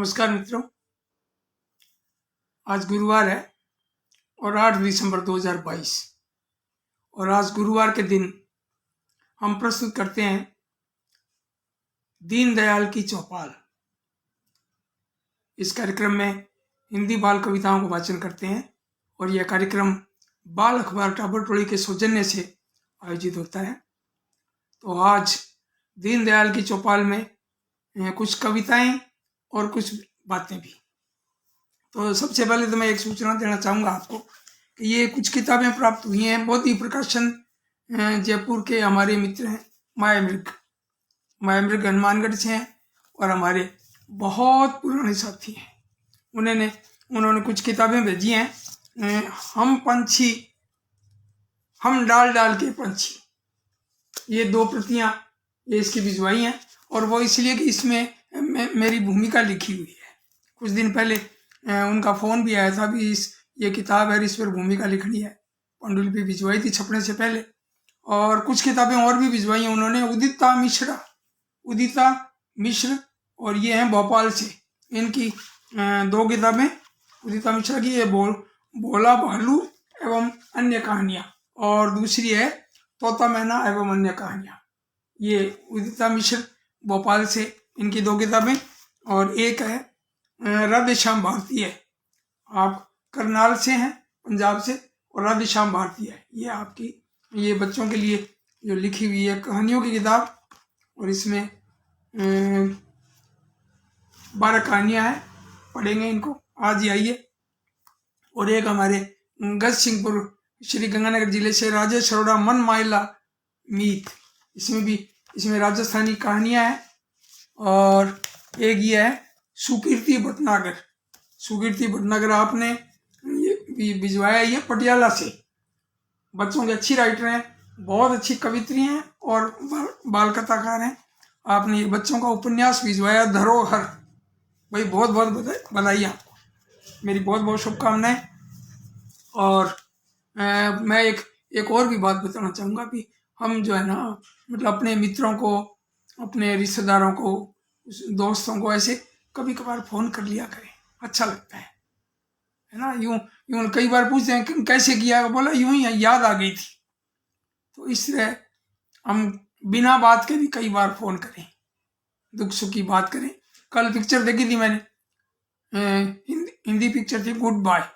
नमस्कार मित्रों, आज गुरुवार है और 8 दिसंबर 2022 और आज गुरुवार के दिन हम प्रस्तुत करते हैं दीनदयाल की चौपाल। इस कार्यक्रम में हिंदी बाल कविताओं का वाचन करते हैं और यह कार्यक्रम बाल अखबार टाबर टोली के सौजन्य से आयोजित होता है। तो आज दीनदयाल की चौपाल में कुछ कविताएं और कुछ बातें भी। तो सबसे पहले तो मैं एक सूचना देना चाहूँगा आपको कि ये कुछ किताबें प्राप्त हुई हैं मोदी प्रकाशन जयपुर के हमारे मित्र हैं माया मृग हनुमानगढ़ से हैं और हमारे बहुत पुराने साथी हैं। उन्होंने कुछ किताबें भेजी हैं। हम पंछी हम डाल डाल के पंछी, ये 2 प्रतियां ये इसकी भिजवाई हैं और वो इसलिए कि इसमें मेरी भूमिका लिखी हुई है। कुछ दिन पहले उनका फ़ोन भी आया था भी ये किताब है, इस पर भूमिका लिखनी है। पांडुलिपि भिजवाई थी छपने से पहले और कुछ किताबें और भी भिजवाई हैं उन्होंने। उदिता मिश्र और ये हैं भोपाल से। इनकी 2 किताबें उदिता मिश्रा की, ये भोला भालू एवं अन्य कहानियाँ, और दूसरी है तोता मैना एवं अन्य कहानियाँ। ये उदिता मिश्र भोपाल से इनकी 2 किताबें, और एक है राधे श्याम भारती है, आप करनाल से हैं पंजाब से, और राधे श्याम भारती है ये आपकी, ये बच्चों के लिए जो लिखी हुई है कहानियों की किताब, और इसमें 12 कहानियाँ हैं। पढ़ेंगे इनको, आज ही आइए। और एक हमारे गज सिंहपुर श्री गंगानगर जिले से राजेश अरोड़ा मन माइला मीत, इसमें राजस्थानी कहानियाँ हैं। और एक ये है सुकीर्ति भटनागर आपने ये भिजवाया, ये पटियाला से। बच्चों के अच्छी राइटर हैं, बहुत अच्छी कवित्री हैं और बाल कथाकार हैं। आपने ये बच्चों का उपन्यास भिजवाया धरोहर, भाई बहुत बहुत बधाई आपको, मेरी बहुत बहुत शुभकामनाएं। और मैं एक और भी बात बताना चाहूँगा कि हम जो है ना, मतलब अपने मित्रों को, अपने रिश्तेदारों को, दोस्तों को ऐसे कभी कभार फ़ोन कर लिया करें, अच्छा लगता है ना। यूं कई बार पूछते हैं कैसे किया, बोला यूं ही याद आ गई थी। तो इस तरह हम बिना बात के भी कई बार फ़ोन करें, दुख सुख की बात करें। कल पिक्चर देखी थी मैंने, हिंदी पिक्चर थी गुड बाय,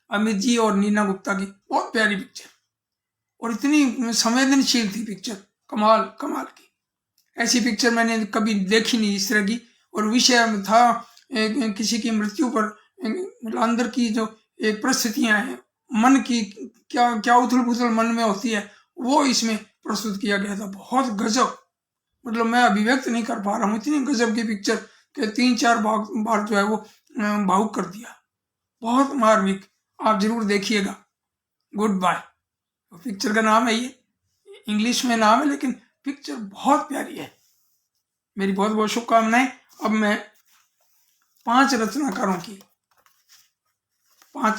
अमित जी और नीना गुप्ता की, बहुत प्यारी पिक्चर और इतनी संवेदनशील थी पिक्चर, कमाल की। ऐसी पिक्चर मैंने कभी देखी नहीं इस तरह की। और विषय था किसी की मृत्यु पर, मतलब अंदर की जो एक परिस्थितियां हैं, मन की क्या उथल पुथल मन में होती है, वो इसमें प्रस्तुत किया गया था। बहुत गजब, मतलब मैं अभिव्यक्त नहीं कर पा रहा हूँ, इतनी गजब की पिक्चर के 3-4 बार जो है वो भावुक कर दिया, बहुत मार्मिक। आप जरूर देखिएगा, गुड बाय पिक्चर का नाम है, ये इंग्लिश में नाम है लेकिन पिक्चर बहुत प्यारी है। मेरी बहुत बहुत शुभकामनाएं। अब मैं 5 रचनाकारों की 5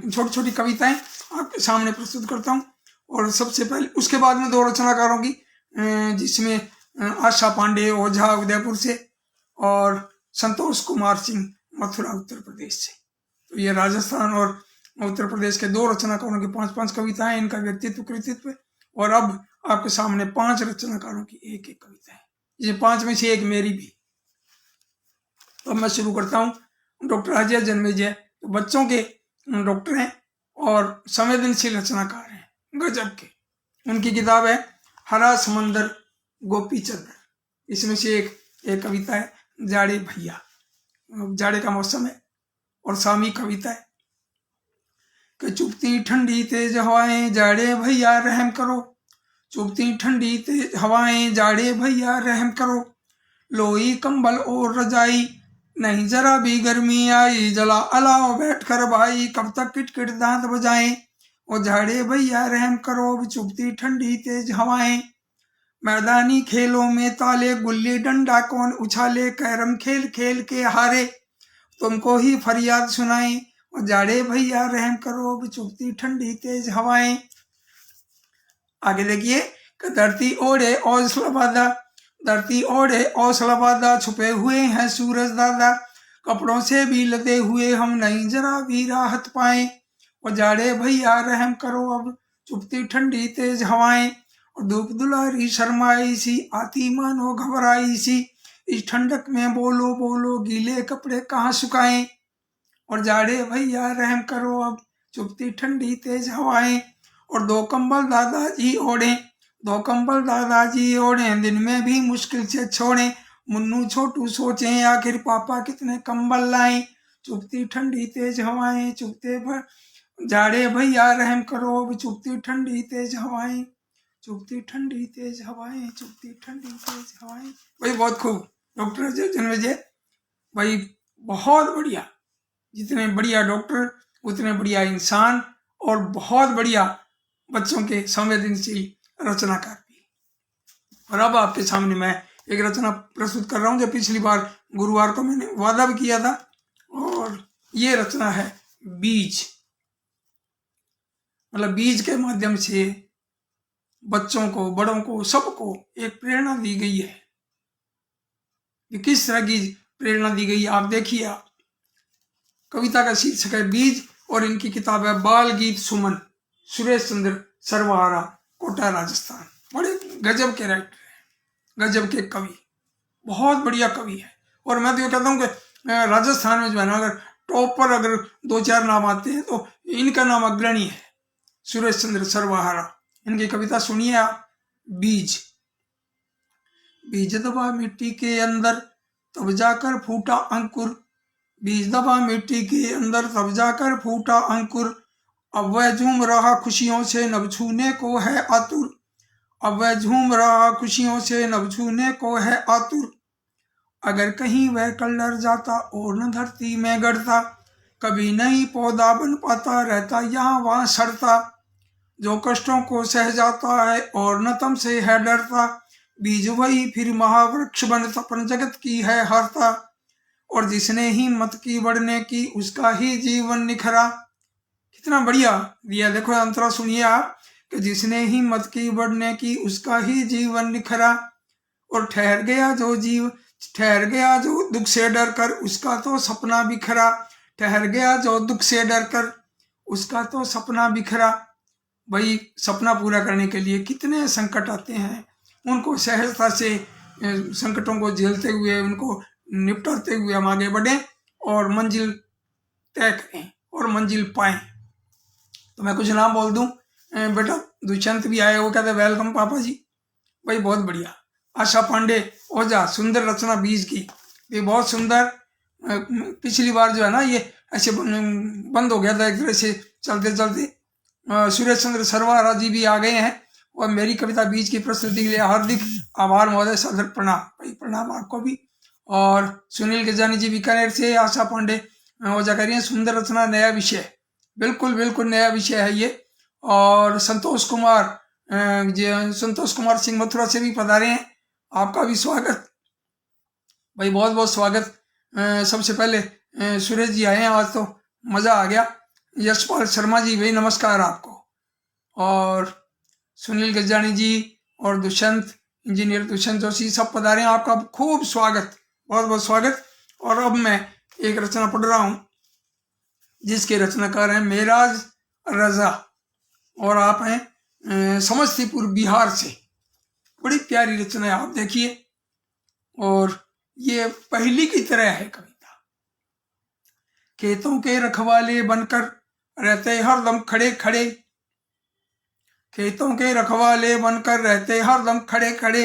छोटी छोटी कविताएं आपके सामने प्रस्तुत करता हूं। और सबसे पहले उसके बाद में 2 रचनाकारों की, जिसमें आशा पांडे ओझा उदयपुर से और संतोष कुमार सिंह मथुरा उत्तर प्रदेश से। तो ये राजस्थान और उत्तर प्रदेश के 2 रचनाकारों की 5-5 कविताएं, इनका व्यक्तित्व कृतित्व। और अब आपके सामने 5 रचनाकारों की एक कविता है, ये 5 में से एक मेरी भी। तो अब मैं शुरू करता हूँ। डॉक्टर अजय जन्मेजय तो बच्चों के डॉक्टर हैं और संवेदनशील रचनाकार हैं, गजब के। उनकी किताब है हरा समंदर गोपी चंद्र, इसमें से एक कविता है जाड़े भैया, जाड़े का मौसम है और सामी कविता है कि चुभती ठंडी तेज हवाएं जाड़े भैया रहम करो, चुभती ठंडी तेज हवाएं जाड़े भैया रहम करो, लोई कंबल और रजाई नहीं जरा भी गर्मी आई, जला अलाओ बैठ कर भाई कब तक किटकिट दांत बजाएं, ओ जाड़े भैया रहम करो चुभती ठंडी तेज हवाएं, मैदानी खेलों में ताले गुल्ली डंडा कौन उछाले, कैरम खेल खेल के हारे तुमको ही फरियाद सुनाएं, और जाड़े भैया रहम करो चुभती ठंडी तेज हवाएं। आगे देखिए, धरती ओढ़े औजला बांधा धरती ओढ़े औसला बादा, छुपे हुए हैं सूरज दादा, कपड़ों से भी लदे हुए हम नहीं जरा भी राहत पाए। और जाड़े भैया रहम करो अब, चुपती ठंडी तेज हवाएं, और धूप दुलारी शर्माई सी आती मानो घबराई सी, इस ठंडक में बोलो बोलो गीले कपड़े कहाँ सुखाएं। और जाड़े भैया रहम करो अब, चुपती ठंडी तेज हवाएं, और दो कंबल दादाजी ओढ़े, दो कंबल दादाजी ओढ़े, दिन में भी मुश्किल से छोड़े। मुन्नू छोटू सोचे आखिर पापा कितने कंबल लाए, चुपती ठंडी तेज हवाएं, चुपते भर जाड़े भैया रहम करो अब, चुपती ठंडी तेज हवाएं, चुपती ठंडी तेज हवाएं, चुपती ठंडी तेज हवाएं। भाई बहुत खूब डॉक्टर जन्मेजय भाई, बहुत बढ़िया। जितने बढ़िया डॉक्टर उतने बढ़िया इंसान, और बहुत बढ़िया बच्चों के संवेदनशील रचनाकार भी। और अब आपके सामने मैं एक रचना प्रस्तुत कर रहा हूं जो पिछली बार गुरुवार को मैंने वादा भी किया था, और ये रचना है बीज। मतलब बीज के माध्यम से बच्चों को, बड़ों को, सबको एक प्रेरणा दी गई है। कि किस तरह की प्रेरणा दी गई आप देखिए। आप कविता का शीर्षक है बीज, और इनकी किताब है बाल गीत सुमन, सुरेश चंद्र सर्वहारा, कोटा राजस्थान। बड़े गजब के राइटर हैं, गजब के कवि, बहुत बढ़िया कवि है। और मैं तो ये कहता हूँ कि राजस्थान में जो है ना, अगर टॉप पर अगर 2-4 नाम आते हैं तो इनका नाम अग्रणी है, सुरेश चंद्र सर्वहारा। इनकी कविता सुनिए आप। बीज। बीज दबा मिट्टी के अंदर तब जाकर फूटा अंकुर, बीज दबा मिट्टी के अंदर तब जाकर फूटा अंकुर, अब वह झूम रहा खुशियों से नभ छूने को है आतुर, अब वह झूम रहा खुशियों से नभ छूने को है आतुर। अगर कहीं वह कल डर जाता और न धरती में गड़ता, कभी नहीं पौधा बन पाता, रहता यहाँ वहाँ सड़ता। जो कष्टों को सह जाता है और न तम से है डरता, बीज वही फिर महावृक्ष बन तपन जगत की है हारता। और जिसने हिम्मत की बढ़ने की उसका ही जीवन निखरा। कितना बढ़िया दिया, देखो अंतरा सुनिए आप, कि जिसने हिम्मत की बढ़ने की उसका ही जीवन निखरा। और ठहर गया जो दुख से डर कर उसका तो सपना बिखरा, ठहर गया जो दुख से डर कर उसका तो सपना बिखरा। भाई सपना पूरा करने के लिए कितने संकट आते हैं, उनको सहजता से संकटों को झेलते हुए, उनको निपटाते हुए हम आगे बढ़ें और मंजिल तय करें और मंजिल पाएं। तो मैं कुछ नाम बोल दूं। बेटा दुष्यंत भी आए, वो कहते वेलकम पापा जी। भाई बहुत बढ़िया। आशा पांडे ओझा, सुंदर रचना बीज की, ये बहुत सुंदर। पिछली बार जो है ना ये ऐसे बंद हो गया था एक तरह से चलते चलते। सुरेश चंद्र सर्वहारा जी भी आ गए हैं, और मेरी कविता बीज की प्रस्तुति के लिए हार्दिक आभार महोदय, सादर प्रणाम। भाई प्रणाम आपको भी। और सुनील गजानी जी बीकानेर से, आशा पांडे ओझा कह रही है सुंदर रचना, नया विषय। बिल्कुल बिल्कुल नया विषय है ये। और संतोष कुमार सिंह मथुरा से भी पधारे हैं, आपका भी स्वागत भाई, बहुत बहुत स्वागत। सबसे पहले सुरेश जी आए हैं, आज तो मजा आ गया। यशपाल शर्मा जी भाई नमस्कार आपको, और सुनील गजानी जी और दुष्यंत, इंजीनियर दुष्यंत जोशी सब पधारे हैं, आपका खूब स्वागत, बहुत बहुत स्वागत। और अब मैं एक रचना पढ़ रहा हूं जिसके रचनाकार हैं मेराज रजा, और आप हैं समस्तीपुर बिहार से। बड़ी प्यारी रचना है, आप देखिए। और ये पहली की तरह है कविता। खेतों के रखवाले बनकर रहते हरदम खड़े खड़े, खेतों के रखवाले बनकर रहते हरदम खड़े खड़े,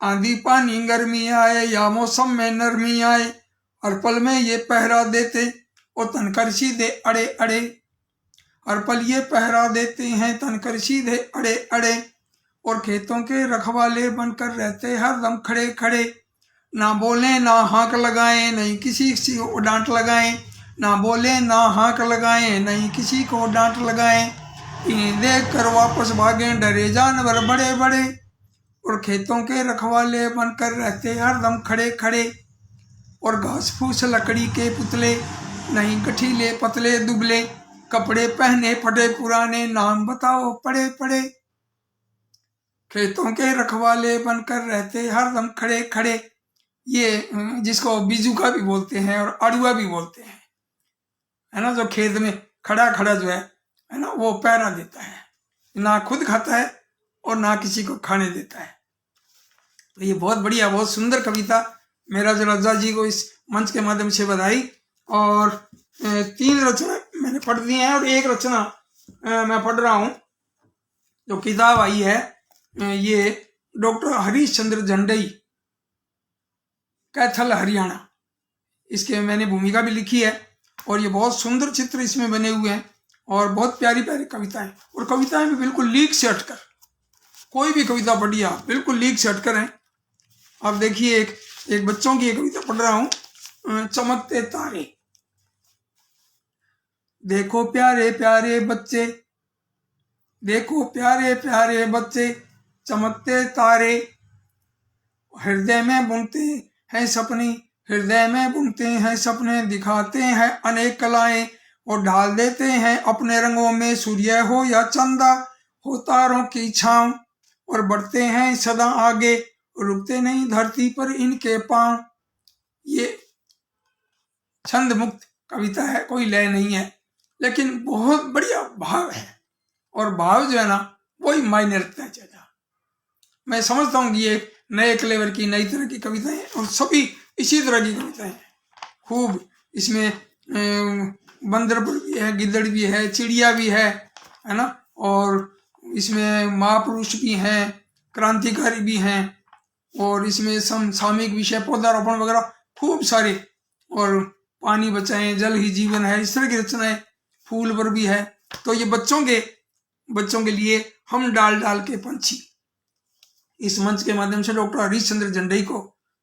आंधी पानी गर्मी आए या मौसम में नरमी आए, हर पल में ये पहरा देते और तनकर सीधे अड़े अड़े, हर पल ये पहरा देते हैं तनकर सीधे अड़े अड़े। और खेतों के रखवाले बनकर रहते हरदम खड़े खड़े, ना बोले ना हाँक लगाएं नहीं किसी को डांट लगाएं, ना बोले ना हाँक लगाएं नहीं किसी को डांट लगाएं, इन्हें देख कर वापस भागें डरे जानवर बड़े बड़े। और खेतों के रखवाले बनकर रहते हरदम खड़े खड़े, और घास फूस लकड़ी के पुतले नहीं गठीले पतले दुबले, कपड़े पहने फटे पुराने नाम बताओ पड़े पड़े। खेतों के रखवाले बनकर रहते हरदम खड़े खड़े। ये जिसको बिजुका भी बोलते हैं और अड़ुआ भी बोलते हैं, है ना, जो खेत में खड़ा खड़ा जो है ना, वो पहरा देता है, ना खुद खाता है और ना किसी को खाने देता है। तो ये बहुत बढ़िया, बहुत सुंदर कविता मेरा जो रजा जी को इस मंच के माध्यम से बधाई। और 3 रचना मैंने पढ़ दी हैं और 1 रचना मैं पढ़ रहा हूँ। जो किताब आई है ये डॉक्टर हरीश चंद्र झंडई, कैथल हरियाणा, इसके मैंने भूमिका भी लिखी है। और ये बहुत सुंदर चित्र इसमें बने हुए हैं और बहुत प्यारी प्यारी कविताएं, और कविताएं भी बिल्कुल लीक से हटकर, कोई भी कविता पढ़िए आप, बिल्कुल लीक से हटकर है। आप देखिए एक बच्चों की एक कविता पढ़ रहा हूं, चमकते तारे। देखो प्यारे प्यारे बच्चे, देखो प्यारे प्यारे बच्चे, चमकते तारे, हृदय में बुनते हैं सपने, हृदय में बुनते हैं सपने, दिखाते हैं अनेक कलाएं और ढाल देते हैं अपने रंगों में। सूर्य हो या चंदा हो तारों की छांव, और बढ़ते हैं सदा आगे, रुकते नहीं धरती पर इनके पांव। ये छंद मुक्त कविता है, कोई लय नहीं है, लेकिन बहुत बढ़िया भाव है। और भाव जो है ना, वही मायने रखता है ज्यादा। मैं समझता हूँ कि ये नए क्लेवर की, नई तरह की कविताएं, और सभी इसी तरह की कविताएं हैं। खूब इसमें बंदर भी है, गिद्दड़ भी है, चिड़िया भी है ना, और इसमें महापुरुष भी हैं, क्रांतिकारी भी हैं, और इसमें समसामयिक विषय, पौधारोपण वगैरह खूब सारे, और पानी बचाएं, जल ही जीवन है, इस तरह की रचनाएं, फूल पर भी है। तो ये बच्चों के लिए हम डाल डाल के पंछी, इस मंच के माध्यम से डॉक्टर हरीश चंद्र झंडई को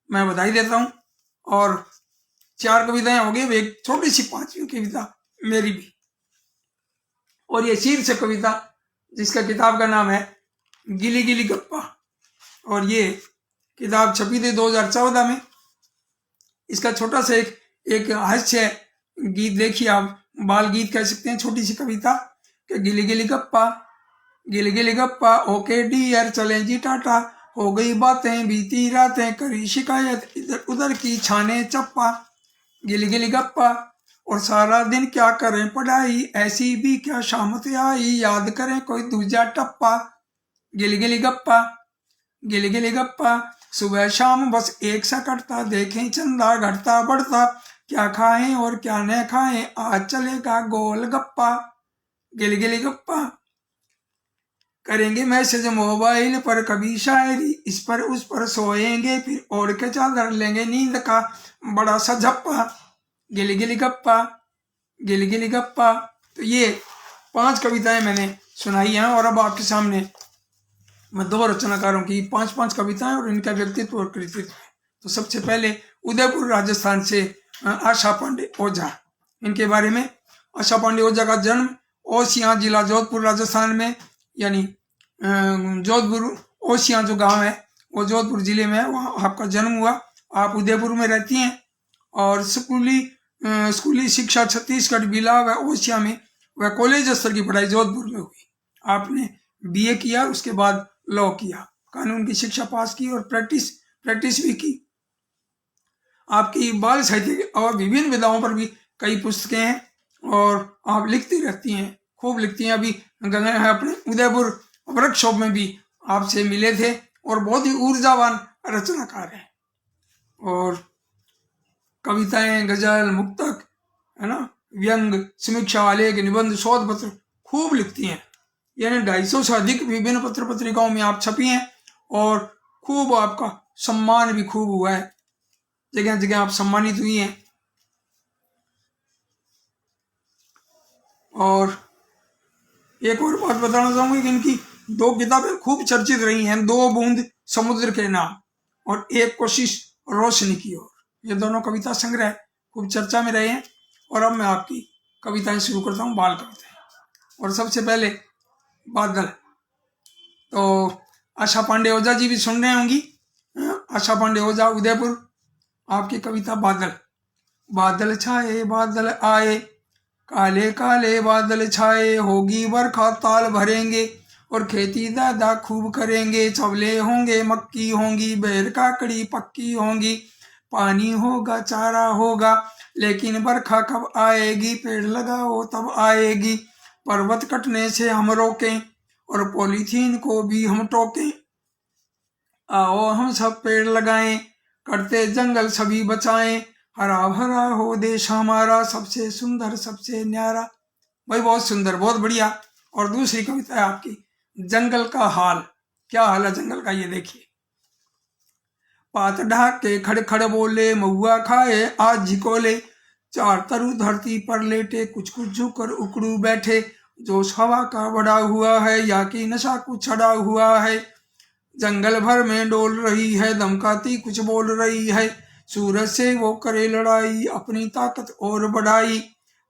मैं बधाई देता हूं। और 4 कविताएं हो गई, एक छोटी सी 5वीं कविता मेरी भी। और ये शीर्षक कविता, जिसका किताब का नाम है गिली गिली गप्पा, और ये किताब छपी थी 2014 में। इसका छोटा सा एक हास्य गीत देखिए आप, बाल गीत कह सकते हैं, छोटी सी कविता कि गिली गिली गप्पा, गिली गिली गप्पा, ओके डियर चलें जी टाटा, हो गई बातें बीती रातें, करी शिकायत इधर उधर की छाने चप्पा। गिली गिली गप्पा, और सारा दिन क्या करें पढ़ाई, ऐसी भी क्या शामत आई, याद करें कोई दूजा टप्पा। गिली गिली गप्पा, गिली गिली गप्पा, सुबह शाम बस एक सा कटता, देखें चंदा घटता बढ़ता, क्या खाएं और क्या न खाएं, आज चलेगा गोल गप्पा। गिली गिली गप्पा, करेंगे मैसेज मोबाइल पर, कभी शायरी इस पर उस पर, सोएंगे फिर ओढ़ के चादर, लेंगे नींद का बड़ा सा झप्पा। गिली गिली गप्पा, गिली गिली गप्पा। तो ये 5 कविताएं मैंने सुनाई हैं, और अब आपके सामने मैं 2 रचनाकारों की 5-5 कविताएं और इनका व्यक्तित्व और कृतित्व। तो सबसे पहले उदयपुर राजस्थान से आशा पांडे ओझा, इनके बारे में। आशा पांडे ओझा का जन्म ओसियां, जिला जोधपुर, राजस्थान में, यानी जोधपुर ओसियां जो गांव है वो जोधपुर जिले में है, वहाँ आपका जन्म हुआ। आप उदयपुर में रहती हैं, और स्कूली शिक्षा छत्तीसगढ़ बिला व ओसिया में, वह कॉलेज स्तर की पढ़ाई जोधपुर में हुई। आपने बीए किया, उसके बाद लॉ किया, कानून की शिक्षा पास की, और प्रैक्टिस भी की। आपकी बाल साहित्य और विभिन्न विधाओं पर भी कई पुस्तकें हैं, और आप लिखती रहती हैं, खूब लिखती हैं। अभी गंगा है अपने उदयपुर वर्कशॉप में भी आपसे मिले थे, और बहुत ही ऊर्जावान रचनाकार हैं। और कविताएं, गजल, मुक्तक, है ना, व्यंग, समीक्षा, आलेख, निबंध, शोध पत्र खूब लिखती हैं। यानी 250 से अधिक विभिन्न पत्र पत्रिकाओं में आप छपी हैं, और खूब आपका सम्मान भी खूब हुआ है, जगह जगह आप सम्मानित हुई हैं। और एक और बात बताना चाहूंगी कि इनकी 2 किताबें खूब चर्चित रही हैं, 2 बूंद समुद्र के नाम और एक कोशिश रोशनी की ओर। ये दोनों कविता संग्रह खूब चर्चा में रहे हैं। और अब मैं आपकी कविताएं शुरू करता हूँ, बाल कविताएं। और सबसे पहले बादल। तो आशा पांडे ओझा जी भी सुन रहे होंगी। आशा पांडे ओझा, उदयपुर, आपकी कविता बादल। बादल छाए बादल आए, काले काले बादल छाए, होगी बरखा ताल भरेंगे, और खेती दादा खूब करेंगे, चवले होंगे, मक्की होंगी, बैर काकड़ी पक्की होंगी, पानी होगा, चारा होगा, लेकिन बरखा कब आएगी, पेड़ लगाओ तब आएगी। पर्वत कटने से हम रोकें और पॉलीथीन को भी हम टोकें। आओ हम सब पेड़ लगाएं, कटते जंगल सभी बचाएं, हरा भरा हो देश हमारा, सबसे सुंदर सबसे न्यारा। भाई बहुत सुंदर, बहुत बढ़िया। और दूसरी कविता है आपकी, जंगल का हाल। क्या हाल है जंगल का, ये देखिए। पात ढाक के खड़ बोले, महुआ खाए आज झिकोले, चार तरु धरती पर लेटे, कुछ कुछ झुकर उकड़ू बैठे, जोश हवा का बड़ा हुआ है, या कि नशा कुछ छड़ा हुआ है। जंगल भर में डोल रही है, धमकाती कुछ बोल रही है, सूरज से वो करे लड़ाई, अपनी ताकत और बढ़ाई।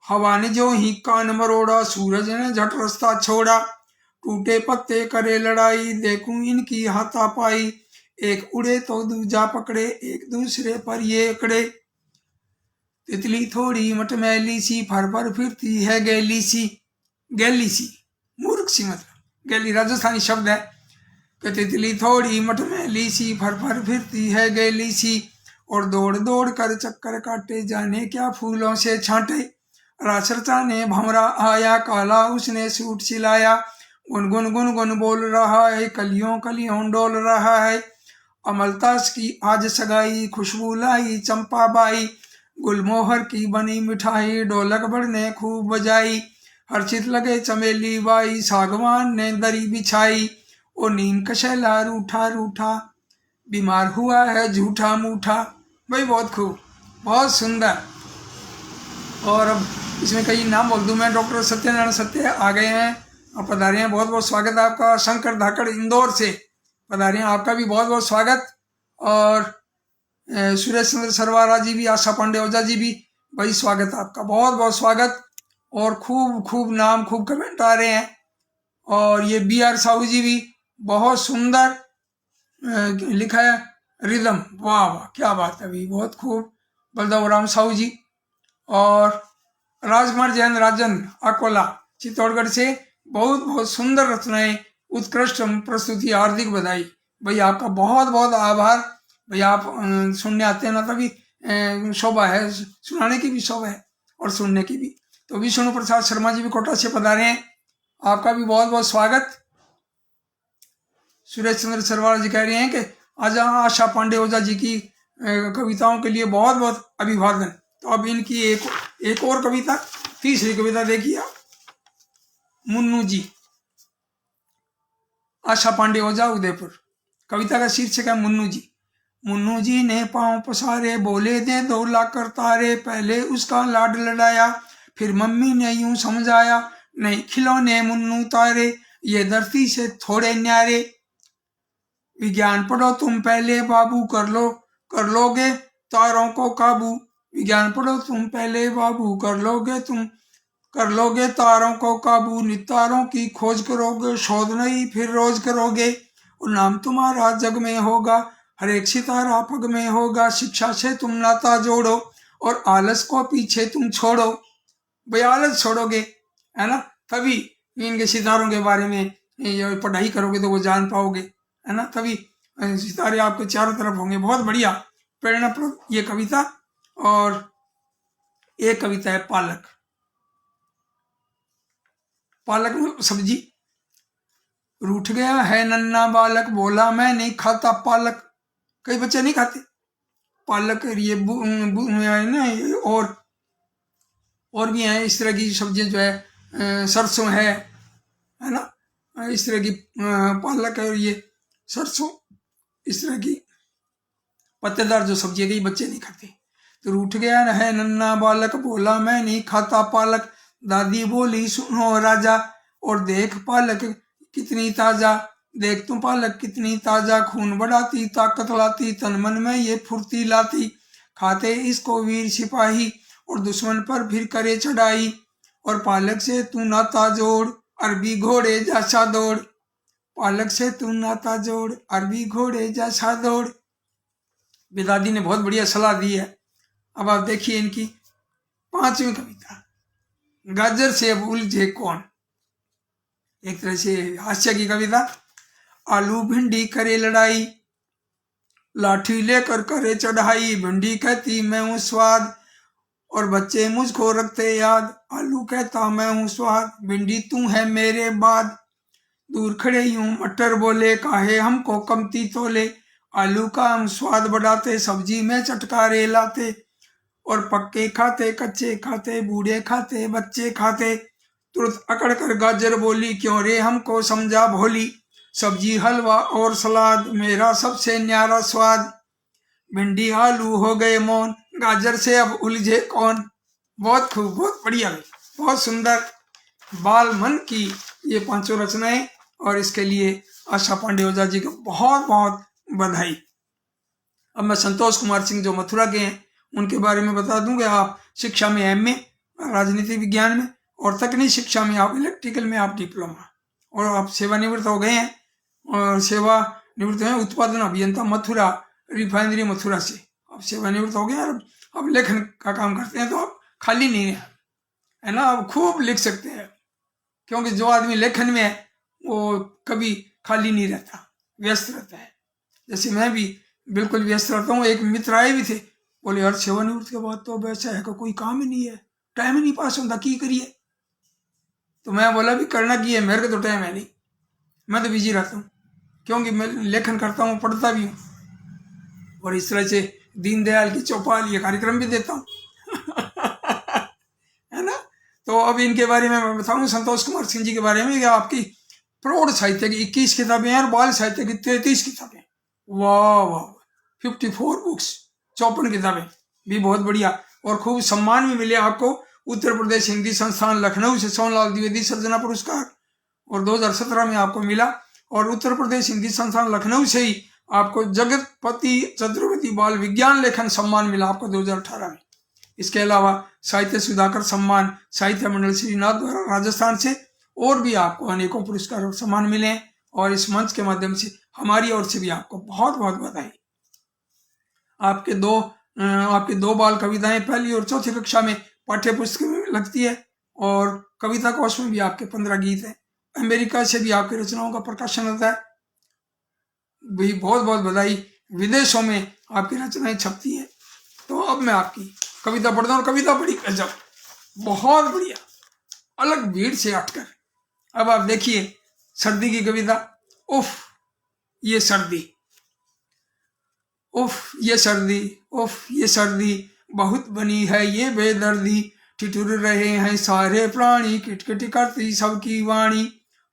हवा ने जो ही कान मरोड़ा, सूरज ने झट रास्ता छोड़ा, टूटे पत्ते करे लड़ाई, देखूं इनकी हाथापाई, एक उड़े तो दूजा पकड़े, एक दूसरे पर ये अकड़े। तितली थोड़ी मटमैली सी, फर पर फिरती है गैली सी। गैली सी, मूर्ख सी, मतलब गैली राजस्थानी शब्द है। तितली थोड़ी मटमैली सी, फर फर फिरती है गैली सी, और दौड़ दौड़ कर चक्कर काटे, जाने क्या फूलों से छांटे। राचरचा ने भंवरा आया, काला उसने सूट सिलाया, गुनगुन गुनगुन बोल रहा है, कलियों कलियों डोल रहा है। अमलतास की आज सगाई, खुशबू लाई चंपा बाई, गुलमोहर की बनी मिठाई, ढोलक बड़ने खूब बजाई। हर्षित लगे चमेली बाई, सागवान ने दरी बिछाई, ओ नीम कशैला रूठा रूठा, बीमार हुआ है झूठा मूठा। भाई बहुत खूब, बहुत सुंदर। और अब इसमें कई नाम बोल दूं मैं। डॉक्टर सत्यनारायण सत्य आ गए हैं, आप पधारे हैं, बहुत बहुत स्वागत है आपका। शंकर धाकड़ इंदौर से पधारे हैं, आपका भी बहुत बहुत स्वागत। और सुरेश चंद्र सरवारा जी भी, आशा पांडे ओझा जी भी, भाई स्वागत आपका, बहुत बहुत स्वागत। और खूब खूब नाम, खूब कमेंट आ रहे हैं। और ये BR साहू जी भी बहुत सुंदर लिखा है, रिदम, वाह वाह क्या बात है भाई, बहुत खूब। बलदेव राम साहू जी और राजकुमार जैन राजन अकोला चित्तौड़गढ़ से, बहुत बहुत सुंदर रचनाएं, उत्कृष्ट प्रस्तुति, हार्दिक बधाई भाई, आपका बहुत बहुत आभार भाई। आप सुनने आते हैं ना, तभी शोभा है, सुनाने की भी शोभा है और सुनने की भी। तो विष्णु प्रसाद शर्मा जी भी कोटा से पधारे हैं, आपका भी बहुत बहुत स्वागत। सुरेश चंद्र सरवार जी कह रहे हैं कि आज आशा पांडे ओझा जी की कविताओं के लिए बहुत बहुत अभिवादन। तो अब इनकी एक और कविता, तीसरी कविता देखिए आप, मुन्नू जी, आशा पांडे ओझा उदयपुर। कविता का शीर्षक है मुन्नू जी। मुन्नू जी ने पांव पसारे, बोले दे 2 लाख कर तारे, पहले उसका लाड लड़ाया, फिर मम्मी ने यूं समझाया, नहीं खिलौने मुन्नू तारे, ये धरती से थोड़े न्यारे। विज्ञान पढ़ो तुम पहले बाबू, कर लोगे तारों को काबू। विज्ञान पढ़ो तुम पहले बाबू, कर लोगे तारों को काबू। नितारों की खोज करोगे, शोध नहीं फिर रोज करोगे, और नाम तुम्हारा जग में होगा, हर एक सितारा पग में होगा। शिक्षा से तुम नाता जोड़ो और आलस को पीछे तुम छोड़ो। भाई आलस छोड़ोगे, है ना, तभी इनके सितारों के बारे में पढ़ाई करोगे तो वो जान पाओगे, है ना, तभी सितारे आपके चारों तरफ होंगे। बहुत बढ़िया प्रेरणाप्रद ये कविता। और एक कविता है पालक। पालक सब्जी। रूठ गया है नन्ना बालक, बोला मैं नहीं खाता पालक। कई बच्चे नहीं खाते पालक, ये है ना, और भी हैं इस तरह की सब्जियां, जो है सरसों है ना, इस तरह की पालक है, और ये सरसों, इस तरह की पत्तेदार जो सब्जी है, कई बच्चे नहीं खाते। तो रूठ गया है नन्ना बालक, बोला मैं नहीं खाता पालक। दादी बोली सुनो राजा, और देख पालक कितनी ताजा, देख तुम पालक कितनी ताजा, खून बढ़ाती ताकत लाती, तन मन में ये फुर्ती लाती। खाते इसको वीर सिपाही, और दुश्मन पर फिर करे चढ़ाई, और पालक से तू नाता जोड़, अरबी घोड़े जैसा दौड़। पालक से तू नाता जोड़, अरबी घोड़े जैसा दौड़। बेदादी ने बहुत बढ़िया सलाह दी है। अब आप देखिए इनकी 5वीं कविता, गाजर से अब उलझे कौन। एक तरह से हास्य की कविता। आलू भिंडी करे लड़ाई, लाठी लेकर करे चढ़ाई, भिंडी कहती मैं हूँ स्वाद और बच्चे मुझको रखते याद। आलू कहता मैं हूँ स्वाद, भिंडी तू है मेरे बाद। दूर खड़े यूं मटर बोले, काहे हमको कमती तोले। आलू का हम स्वाद बढ़ाते, सब्जी में चटकारे लाते। और पक्के खाते कच्चे खाते, बूढ़े खाते बच्चे खाते। तुरंत अकड़ कर गाजर बोली, क्यों रे हमको समझा भोली। सब्जी हलवा और सलाद, मेरा सबसे न्यारा स्वाद। भिंडी आलू हो गए मौन, गाजर से अब उलझे कौन। बहुत खूब, बहुत बढ़िया, बहुत सुंदर बाल मन की ये पांचों रचनाएं। और इसके लिए आशा पांडे ओझा जी को बहुत बहुत बधाई। अब मैं संतोष कुमार सिंह जो मथुरा के हैं उनके बारे में बता दूंगा। आप शिक्षा में एमए, राजनीति विज्ञान में, और तकनीकी शिक्षा में आप इलेक्ट्रिकल में आप डिप्लोमा, और आप सेवानिवृत्त हो गए हैं। और सेवानिवृत्त हैं उत्पादन अभियंता मथुरा रिफाइनरी मथुरा से आप सेवानिवृत्त हो गए हैं। अब लेखन का काम करते हैं, तो आप खाली नहीं है ना, आप खूब लिख सकते हैं। क्योंकि जो आदमी लेखन में है वो कभी खाली नहीं रहता, व्यस्त रहता है। जैसे मैं भी बिल्कुल व्यस्त रहता हूँ। एक मित्र आए भी थे, बोले यार सेवानिवृत्त के बाद तो अब ऐसा है कि कोई काम ही नहीं है, टाइम ही नहीं पास होता, की करिए। तो मैं बोला भी करना की है, मेरे को तो टाइम है नहीं, मैं तो बिजी रहता हूँ। क्योंकि मैं लेखन करता हूँ, पढ़ता भी हूँ, और इस तरह से दीनदयाल की चौपाल ये कार्यक्रम भी देता हूँ है ना। तो अब इनके बारे में मैं बताऊँ, संतोष कुमार सिंह जी के बारे में। आपकी प्रौढ़ साहित्य की 21 किताबें हैं और बाल साहित्य की 33 किताबें। वाह वाह, 54 बुक्स, 54 किताबें भी, बहुत बढ़िया। और खूब सम्मान भी मिले आपको। उत्तर प्रदेश हिंदी संस्थान लखनऊ से सोनलाल द्विवेदी सर्जना पुरस्कार और 2017 में आपको मिला। और उत्तर प्रदेश हिंदी संस्थान लखनऊ से ही आपको जगतपति चतुर्वेदी बाल विज्ञान लेखन सम्मान मिला आपको 2018 में। इसके अलावा साहित्य सुधाकर सम्मान साहित्य मंडल श्रीनाथ द्वारा राजस्थान से, और भी आपको अनेकों पुरस्कार और सम्मान मिले हैं। और इस मंच के माध्यम से हमारी ओर से भी आपको बहुत बहुत बधाई। आपके दो बाल कविताएं पहली और चौथी कक्षा में पाठ्य पुस्तक में लगती है, और कविता कोश में भी आपके 15 गीत हैं। अमेरिका से भी आपकी रचनाओं का प्रकाशन होता है, भी बहुत बहुत बधाई। विदेशों में आपकी रचनाएं छपती हैं। तो अब मैं आपकी कविता पढ़ता हूँ। कविता बड़ी गजब, बहुत बढ़िया, अलग भीड़ से हटकर। अब आप देखिए सर्दी की कविता। उफ ये सर्दी, उफ ये सर्दी, उफ ये सर्दी, बहुत बनी है ये बेदर्दी। ठिठुर रहे हैं सारे प्राणी, किटकिट करती सबकी वाणी।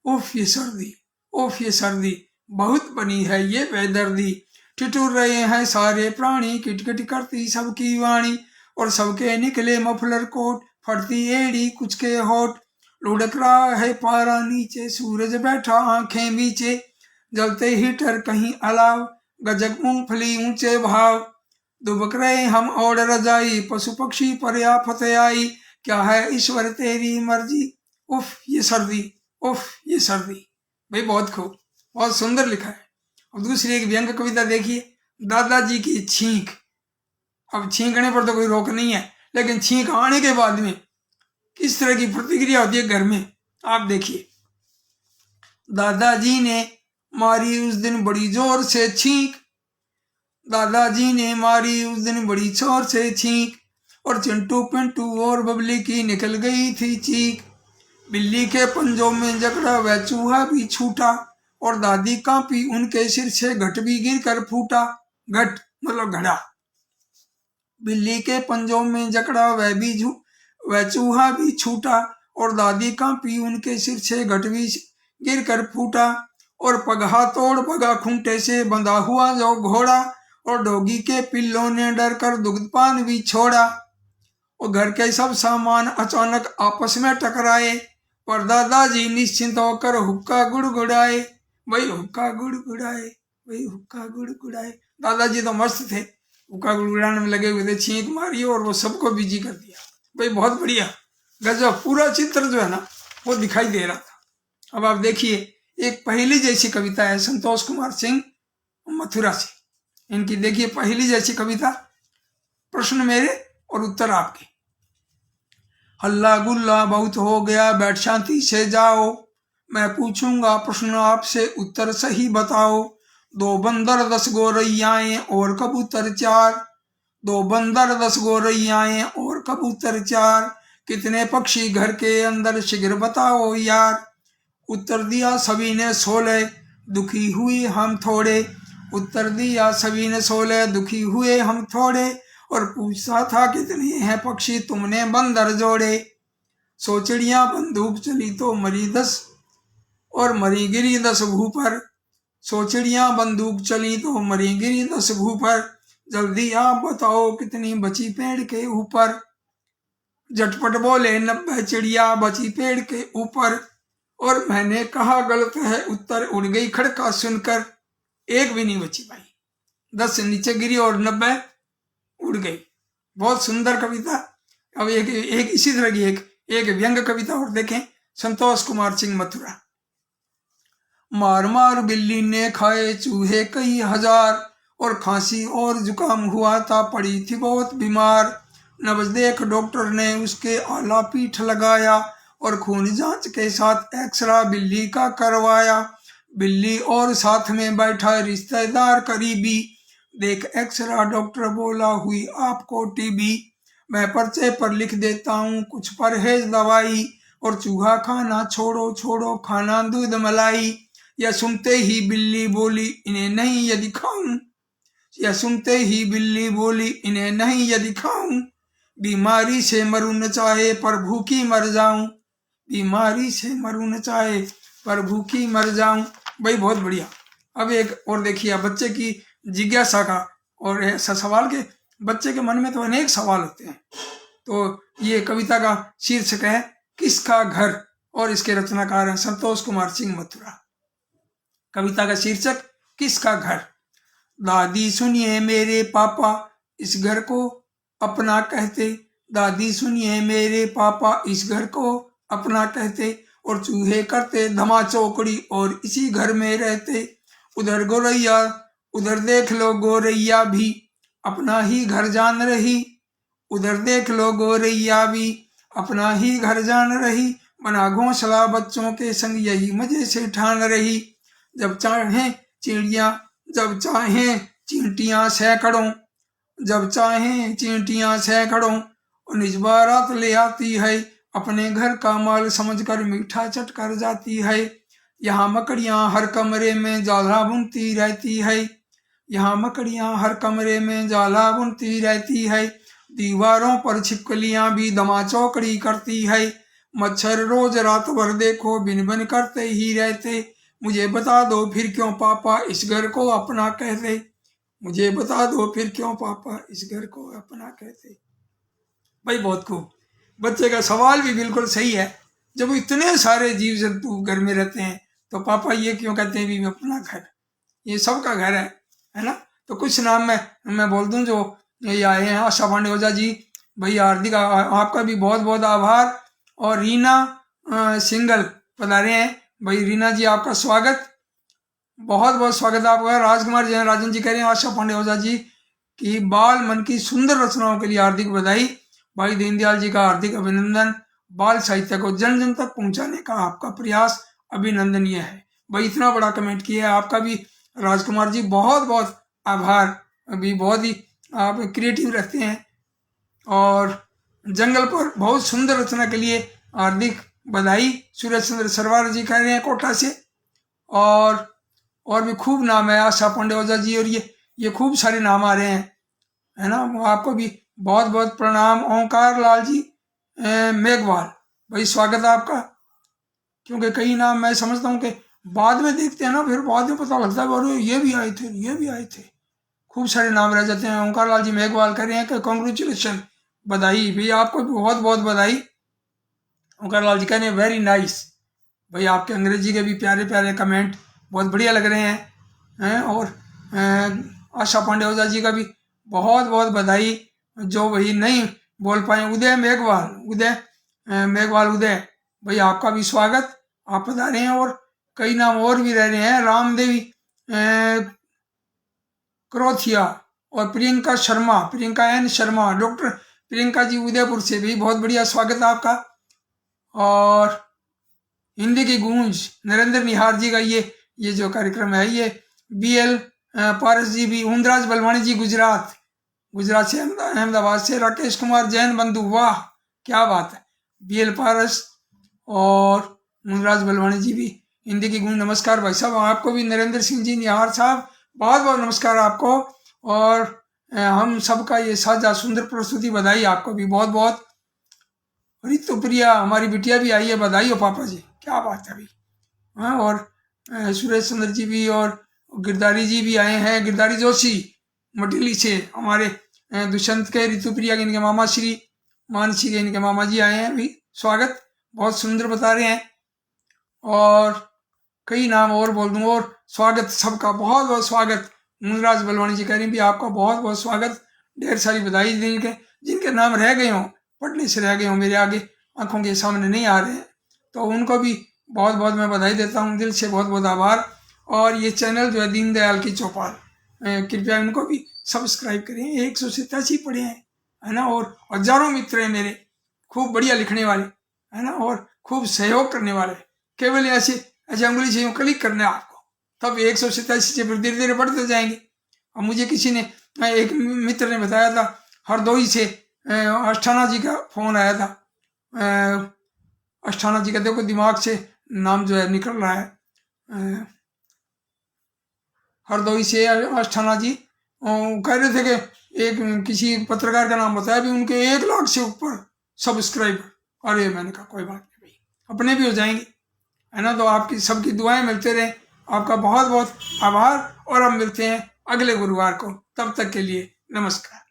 उफ ये सर्दी, उफ ये सर्दी, बहुत बनी है ये बेदर्दी। ठिठुर रहे हैं सारे प्राणी, किटकिट करती सबकी वाणी। और सबके निकले मफलर कोट, फटती एड़ी कुछ के होठ। लुढ़क रहा है पारा नीचे, सूरज बैठा आंखें बीचे। जलते हीटर कहीं अलाव, गजक मूंगफली ऊंचे भाव। दुबक रहे हम और रजाई, पशु पक्षी पर आफत आई। क्या है ईश्वर तेरी मर्जी, उफ ये सर्दी, उफ ये सर्दी। भाई बहुत खूब, बहुत सुंदर लिखा है। अब दूसरी एक व्यंग्य कविता देखिए, दादाजी की छींक। अब छींकने पर तो कोई रोक नहीं है, लेकिन छींक आने के बाद में किस तरह की प्रतिक्रिया होती है घर में, आप देखिए। दादाजी ने मारी उस दिन बड़ी जोर से छींक, दादाजी ने मारी उस दिन बड़ी जोर से छींक। और चिंटू पिंटू और बबली की निकल गई थी चीख। बिल्ली के पंजों में जकड़ा वह चूहा भी छूटा, और दादी कांपी उनके सिर से घट भी गिर कर फूटा। घट मतलब घड़ा। बिल्ली के पंजों में जकड़ा वह चूहा भी छूटा, और दादी कांपी उनके सिर से घट भी गिर कर फूटा। और पगहा तोड़ पगा खूंटे से बंधा हुआ जो घोड़ा, और डोगी के पिल्लों ने डर कर दुग्धपान भी छोड़ा। और घर के सब सामान अचानक आपस में टकराए, पर दादाजी निश्चिंत होकर हुक्का गुड़गुड़ाए। भाई हुक्का गुड़गुड़ाए, भाई हुक्का गुड़गुड़ाए। दादाजी तो मस्त थे, हुक्का गुड़गुड़ाने में लगे हुए थे, छींक मारी और वो सबको बिजी कर दिया। भाई बहुत बढ़िया, गजब, पूरा चित्र जो है ना वो दिखाई दे रहा था। अब आप देखिए एक पहेली जैसी कविता है संतोष कुमार सिंह मथुरा से। इनकी देखिए पहेली जैसी कविता, प्रश्न मेरे और उत्तर आपके। हल्ला गुल्ला बहुत हो गया, बैठ शांति से जाओ। मैं पूछूंगा प्रश्न आपसे उत्तर सही बताओ। 2 बंदर 10 गोरैयाएं और कबूतर 4। 2 बंदर 10 गोरैयाएं और कबूतर 4। कितने पक्षी घर के अंदर शीघ्र बताओ यार। उत्तर दिया सभी ने 16, दुखी हुए हम थोड़े। उत्तर दिया सभी ने 16, दुखी हुए हम थोड़े। और पूछा था कितने हैं पक्षी, तुमने बंदर जोड़े। 100 चिड़िया बंदूक चली तो मरी 10 और मरी गिरी 10 भू पर। 100 चिड़िया बंदूक चली तो मरी गिरी 10 भू पर। जल्दी आप बताओ कितनी बची पेड़ के ऊपर। झटपट बोले 90 चिड़िया बची पेड़ के ऊपर। और मैंने कहा गलत है उत्तर, उड़ गई खड़का सुनकर। एक भी नहीं बची भाई, 10 से नीचे गिरी और 90 उड़ गई। बहुत सुंदर कविता। अब एक इसी तरह की एक व्यंग कविता और देखें, संतोष कुमार सिंह मथुरा। मार मार बिल्ली ने खाए चूहे कई हजार, और खांसी और जुकाम हुआ था, पड़ी थी बहुत बीमार। नब्ज देख डॉक्टर ने उसके आला पीठ लगाया, और खून जांच के साथ एक्सरा बिल्ली का करवाया। बिल्ली और साथ में बैठा रिश्तेदार करीबी, देख एक्सरा डॉक्टर बोला हुई आपको टीबी। मैं पर्चे पर लिख देता हूँ कुछ परहेज दवाई, और चूहा खाना छोड़ो छोड़ो खाना दूध मलाई। यह सुनते ही बिल्ली बोली इन्हें नहीं यदि खाऊं। यह सुनते ही बिल्ली बोली इन्हें नहीं यदि खाऊं। बीमारी से मरूं न चाहे पर भूखी मर जाऊं। बीमारी से मरूं न चाहे पर भूखी मर जाऊं। भाई बहुत बढ़िया। अब एक और देखिए, बच्चे की जिज्ञासा का और ऐसा सवाल के बच्चे के मन में तो अनेक सवाल होते हैं। तो ये कविता का शीर्षक है किसका घर, और इसके रचनाकार हैं संतोष कुमार सिंह मथुरा। कविता का शीर्षक किसका घर। दादी सुनिए मेरे पापा इस घर को अपना कहते। दादी सुनिए मेरे पापा इस घर को अपना कहते, और चूहे करते धमा चौकड़ी और इसी घर में रहते। उधर गोरैया उधर देख लो गोरैया भी अपना ही घर जान रही। उधर देख लो गोरैया भी अपना ही घर जान रही। बना घोंसला बच्चों के संग यही मजे से ठान रही। जब चाहे चिड़िया जब चाहे चींटियां सैकड़ों, जब चाहे चींटियां सैकड़ों, और निज बारात ले आती है। अपने घर का माल समझकर मीठा चट कर जाती है। यहाँ मकड़ियाँ हर कमरे में जाला बुनती रहती है। यहाँ मकड़ियाँ हर कमरे में जाला बुनती रहती है। दीवारों पर छिपकलियाँ भी दमा चौकड़ी करती है। मच्छर रोज रात भर देखो बिन बिन करते ही रहते। मुझे बता दो फिर क्यों पापा इस घर को अपना कहते। मुझे बता दो फिर क्यों पापा इस घर को अपना कहते। भाई बहुत खूब। बच्चे का सवाल भी बिल्कुल सही है। जब इतने सारे जीव जंतु घर में रहते हैं तो पापा ये क्यों कहते हैं भी अपना घर, ये सबका घर है ना। तो कुछ नाम मैं बोल दूं जो ये आए हैं। आशा पांडे ओझा जी, भाई हार्दिक आपका भी बहुत बहुत आभार। और रीना सिंगल पधारे हैं। भाई रीना जी आपका स्वागत, बहुत बहुत स्वागत है आपका। राजकुमार जैन राजन जी कह रहे हैं आशा पांडे ओझा जी की बाल मन की सुंदर रचनाओं के लिए हार्दिक बधाई। भाई दीनदयाल जी का हार्दिक अभिनंदन। बाल साहित्य को जन जन तक पहुंचाने का आपका प्रयास अभिनंदनीय है। भाई इतना बड़ा कमेंट किया है, आपका भी राजकुमार जी बहुत बहुत आभार। अभी बहुत ही आप क्रिएटिव रहते हैं। और जंगल पर बहुत सुंदर रचना के लिए हार्दिक बधाई। सूरज चंद्र सरवार जी कह रहे हैं कोटा से। और भी खूब नाम है आशा पांडे ओझा जी, और ये खूब सारे नाम आ रहे हैं, है ना। आपको भी बहुत बहुत प्रणाम। ओंकार लाल जी मेघवाल, भाई स्वागत है आपका। क्योंकि कई नाम मैं समझता हूँ कि बाद में देखते हैं ना, फिर बाद में पता लगता है और ये भी आए थे, ये भी आए थे, खूब सारे नाम रह जाते हैं। ओंकार लाल जी मेघवाल कर रहे हैं कि कॉन्ग्रेचुलेशन, बधाई भैया, आपको भी बहुत बहुत बधाई। ओंकार लाल जी कह रहे हैं वेरी नाइस। भाई आपके अंग्रेजी के भी प्यारे प्यारे कमेंट बहुत बढ़िया लग रहे हैं। और आशा पांडे ओझा जी का भी बहुत बहुत बधाई, जो वही नहीं बोल पाए। उदय मेघवाल, उदय भाई आपका भी स्वागत, आप बता रहे हैं। और कई नाम और भी रह रहे हैं, रामदेवी क्रोथिया और प्रियंका एन शर्मा, हिंदी की गूंज, नरेंद्र निहार जी का ये जो कार्यक्रम है, ये BL पारस जी भी, उमदराज बलवानी जी गुजरात से, अहमदाबाद से, राकेश कुमार जैन बंधु, वाह क्या बात है, BL पारस और उमदराज बलवानी जी भी हिंदी की गूंज। नमस्कार भाई साहब, आपको भी नरेंद्र सिंह जी निहार साहब बहुत बहुत नमस्कार आपको, और हम सबका ये साझा सुंदर प्रस्तुति, बधाई आपको भी बहुत बहुत। रितु प्रिया हमारी बिटिया भी आई है, बधाई हो पापा जी, क्या बात है भाई। हाँ, और सुरेश चंद्र जी भी और गिरधारी जी भी आए हैं, गिरधारी जोशी मटिली से हमारे दुष्यंत के, रितु प्रिया के इनके मामा श्री, मानसी के इनके मामा जी आए हैं भी, स्वागत बहुत सुंदर बता रहे हैं, और कई नाम और बोल दूँ, और स्वागत सबका बहुत बहुत स्वागत। मुनराज बलवानी जी कह रही भी आपका बहुत बहुत स्वागत, ढेर सारी बधाई जिनके जिनके नाम रह गए हों, पढ़ने से रह गए हों, मेरे आगे आंखों के सामने नहीं आ रहे हैं, तो उनको भी बहुत बहुत मैं बधाई देता हूँ, दिल से बहुत बहुत आभार। और ये चैनल जो है दीनदयाल की चौपाल, कृपया इनको भी सब्सक्राइब करें, 187 पढ़े हैं, है ना, और हजारों मित्र हैं मेरे, खूब बढ़िया लिखने वाले, है ना, और खूब सहयोग करने वाले, केवल ऐसे अंगुली से क्लिक करना है आपको, तब 187 से धीरे धीरे बढ़ते जाएंगे। और मुझे किसी ने, एक मित्र ने बताया था, हरदोई से अष्टाना जी का फोन आया था, अष्टाना जी का, देखो दिमाग से नाम जो है निकल रहा है, हरदोई से अष्टाना जी कह रहे थे कि एक किसी पत्रकार का नाम बताया भी, उनके 1 लाख से ऊपर सब्सक्राइबर। अरे मैंने कहा कोई बात नहीं भाई, अपने भी हो जाएंगे, है ना, तो आपकी सबकी दुआएं मिलते रहे, आपका बहुत बहुत आभार, और हम मिलते हैं अगले गुरुवार को, तब तक के लिए नमस्कार।